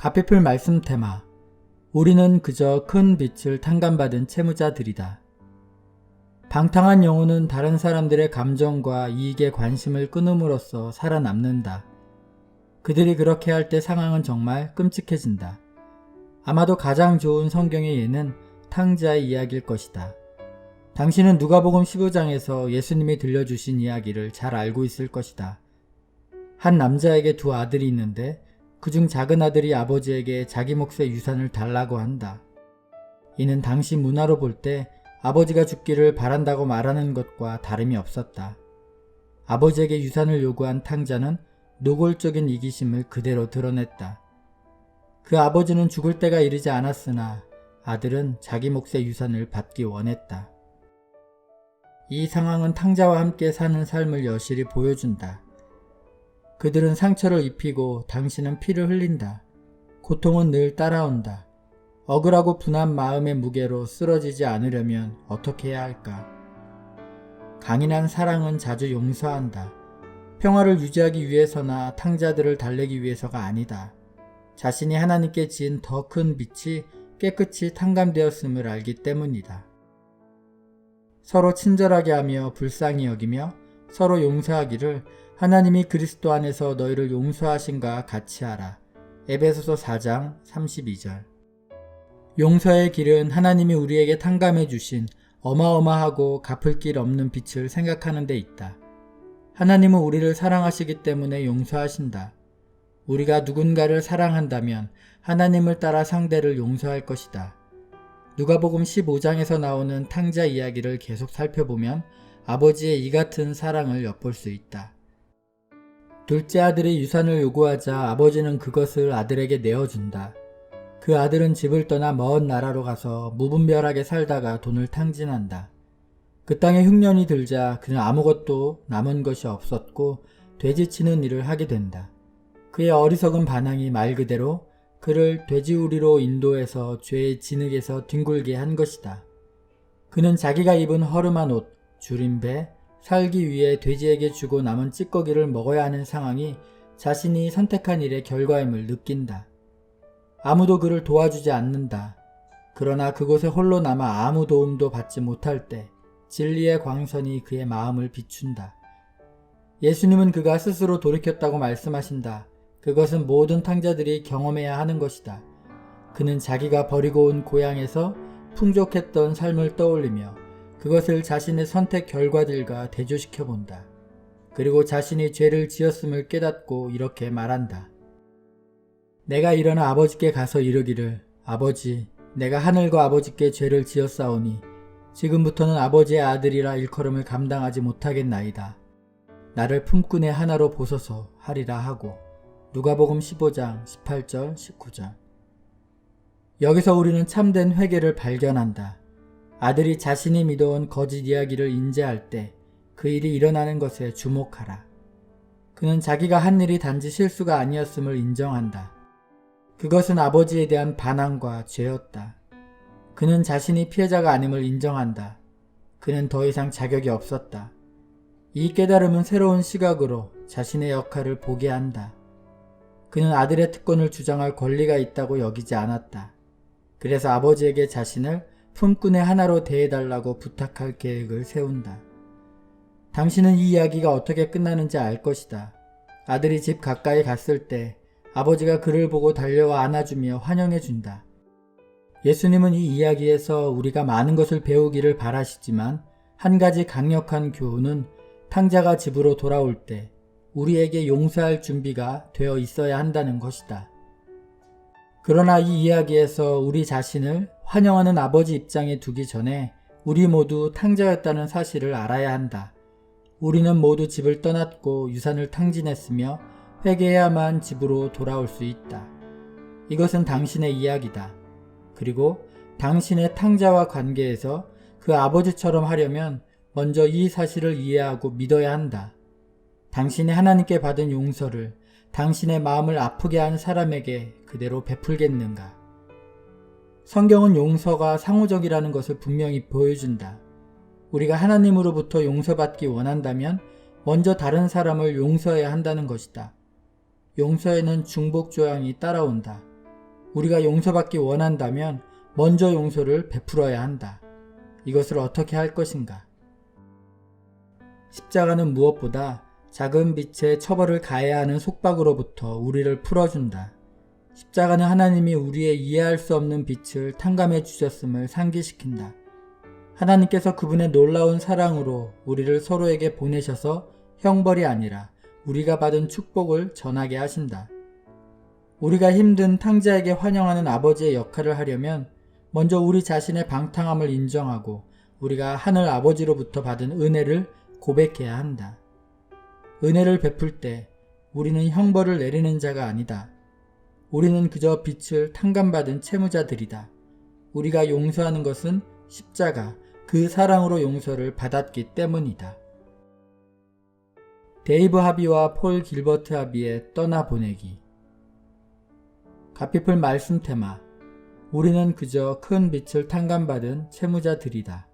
가피풀 말씀 테마. 우리는 그저 큰 빚을 탕감받은 채무자들이다. 방탕한 영혼은 다른 사람들의 감정과 이익에 관심을 끊음으로써 살아남는다. 그들이 그렇게 할 때 상황은 정말 끔찍해진다. 아마도 가장 좋은 성경의 예는 탕자의 이야기일 것이다. 당신은 누가복음 15장에서 예수님이 들려주신 이야기를 잘 알고 있을 것이다. 한 남자에게 두 아들이 있는데 그중 작은 아들이 아버지에게 자기 몫의 유산을 달라고 한다. 이는 당시 문화로 볼 때 아버지가 죽기를 바란다고 말하는 것과 다름이 없었다. 아버지에게 유산을 요구한 탕자는 노골적인 이기심을 그대로 드러냈다. 그 아버지는 죽을 때가 이르지 않았으나 아들은 자기 몫의 유산을 받기 원했다. 이 상황은 탕자와 함께 사는 삶을 여실히 보여준다. 그들은 상처를 입히고 당신은 피를 흘린다. 고통은 늘 따라온다. 억울하고 분한 마음의 무게로 쓰러지지 않으려면 어떻게 해야 할까? 강인한 사랑은 자주 용서한다. 평화를 유지하기 위해서나 탕자들을 달래기 위해서가 아니다. 자신이 하나님께 지은 더 큰 빚이 깨끗이 탕감되었음을 알기 때문이다. 서로 친절하게 하며 불쌍히 여기며 서로 용서하기를 하나님이 그리스도 안에서 너희를 용서하신가 같이 하라. 에베소서 4장 32절. 용서의 길은 하나님이 우리에게 탕감해 주신 어마어마하고 갚을 길 없는 빚을 생각하는 데 있다. 하나님은 우리를 사랑하시기 때문에 용서하신다. 우리가 누군가를 사랑한다면 하나님을 따라 상대를 용서할 것이다. 누가복음 15장에서 나오는 탕자 이야기를 계속 살펴보면 아버지의 이 같은 사랑을 엿볼 수 있다. 둘째 아들이 유산을 요구하자 아버지는 그것을 아들에게 내어준다. 그 아들은 집을 떠나 먼 나라로 가서 무분별하게 살다가 돈을 탕진한다. 그 땅에 흉년이 들자 그는 아무것도 남은 것이 없었고 돼지치는 일을 하게 된다. 그의 어리석은 반항이 말 그대로 그를 돼지우리로 인도해서 죄의 진흙에서 뒹굴게 한 것이다. 그는 자기가 입은 허름한 옷, 줄임배, 살기 위해 돼지에게 주고 남은 찌꺼기를 먹어야 하는 상황이 자신이 선택한 일의 결과임을 느낀다. 아무도 그를 도와주지 않는다. 그러나 그곳에 홀로 남아 아무 도움도 받지 못할 때 진리의 광선이 그의 마음을 비춘다. 예수님은 그가 스스로 돌이켰다고 말씀하신다. 그것은 모든 탕자들이 경험해야 하는 것이다. 그는 자기가 버리고 온 고향에서 풍족했던 삶을 떠올리며 그것을 자신의 선택 결과들과 대조시켜 본다. 그리고 자신이 죄를 지었음을 깨닫고 이렇게 말한다. 내가 일어나 아버지께 가서 이르기를 아버지, 내가 하늘과 아버지께 죄를 지었사오니 지금부터는 아버지의 아들이라 일컬음을 감당하지 못하겠나이다. 나를 품꾼의 하나로 보소서 하리라 하고 누가복음 15장 18절 19절. 여기서 우리는 참된 회개를 발견한다. 아들이 자신이 믿어온 거짓 이야기를 인지할 때 그 일이 일어나는 것에 주목하라. 그는 자기가 한 일이 단지 실수가 아니었음을 인정한다. 그것은 아버지에 대한 반항과 죄였다. 그는 자신이 피해자가 아님을 인정한다. 그는 더 이상 자격이 없었다. 이 깨달음은 새로운 시각으로 자신의 역할을 보게 한다. 그는 아들의 특권을 주장할 권리가 있다고 여기지 않았다. 그래서 아버지에게 자신을 품꾼의 하나로 대해달라고 부탁할 계획을 세운다. 당신은 이 이야기가 어떻게 끝나는지 알 것이다. 아들이 집 가까이 갔을 때 아버지가 그를 보고 달려와 안아주며 환영해준다. 예수님은 이 이야기에서 우리가 많은 것을 배우기를 바라시지만 한 가지 강력한 교훈은 탕자가 집으로 돌아올 때 우리에게 용서할 준비가 되어 있어야 한다는 것이다. 그러나 이 이야기에서 우리 자신을 환영하는 아버지 입장에 두기 전에 우리 모두 탕자였다는 사실을 알아야 한다. 우리는 모두 집을 떠났고 유산을 탕진했으며 회개해야만 집으로 돌아올 수 있다. 이것은 당신의 이야기다. 그리고 당신의 탕자와 관계에서 그 아버지처럼 하려면 먼저 이 사실을 이해하고 믿어야 한다. 당신이 하나님께 받은 용서를 당신의 마음을 아프게 한 사람에게 그대로 베풀겠는가? 성경은 용서가 상호적이라는 것을 분명히 보여준다. 우리가 하나님으로부터 용서받기 원한다면 먼저 다른 사람을 용서해야 한다는 것이다. 용서에는 중복 조항이 따라온다. 우리가 용서받기 원한다면 먼저 용서를 베풀어야 한다. 이것을 어떻게 할 것인가? 십자가는 무엇보다 작은 빛에 처벌을 가해야 하는 속박으로부터 우리를 풀어준다. 십자가는 하나님이 우리의 이해할 수 없는 빛을 탕감해 주셨음을 상기시킨다. 하나님께서 그분의 놀라운 사랑으로 우리를 서로에게 보내셔서 형벌이 아니라 우리가 받은 축복을 전하게 하신다. 우리가 힘든 탕자에게 환영하는 아버지의 역할을 하려면 먼저 우리 자신의 방탕함을 인정하고 우리가 하늘 아버지로부터 받은 은혜를 고백해야 한다. 은혜를 베풀 때 우리는 형벌을 내리는 자가 아니다. 우리는 그저 빛을 탕감받은 채무자들이다. 우리가 용서하는 것은 십자가, 그 사랑으로 용서를 받았기 때문이다. 데이브 하비와 폴 길버트 하비의 떠나보내기. 갓피플 말씀 테마. 우리는 그저 큰 빛을 탕감받은 채무자들이다.